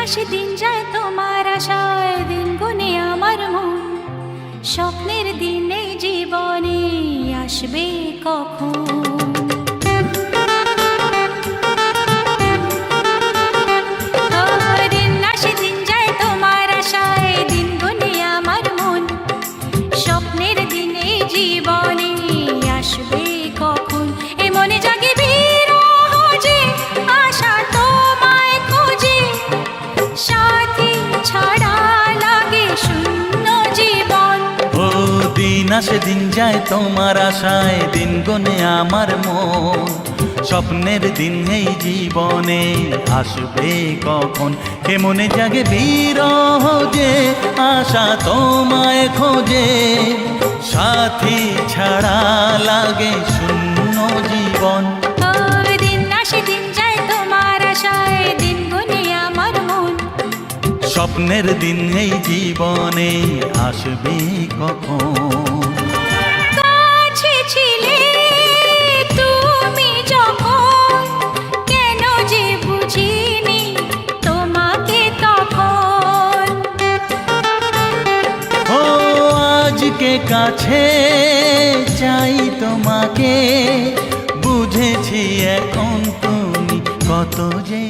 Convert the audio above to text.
আসে দিন যায় তোমার আশায়, দিন গুনে আমার মন। স্বপ্নের দিন এই জীবনে আসবে কখন? দিন আসে দিন যায় তোমার আশায়, দিন গুনে আমার মন। স্বপ্নের দিন এই জীবনে আসবে কখন? এ মনে জাগে বিরহ যে আশা তোমায় খোঁজে, সাথী ছাড়া লাগে শূন্য জীবন। ও দিন আসে দিন যায় তোমার আশায়, দিন গনে আমার মন। স্বপ্নের দিন এই জীবনে আসবে কখন? কে মনে জাগে বিরহ যে আশা তোমায় খোঁজে, সাথী ছাড়া লাগে শূন্য জীবন। দিন আসে দিন যায় তোমার আশায়, দিন গুনে আমার মন। স্বপ্নের দিন এই জীবনে আসবে কখন? কাছে ছিলে তুমি যখন, কেন যে বুঝিনি তোমাকে তখন। ও আজকে কাছে চাই তোমাকে, বুঝেছি এখন তুমি কত যে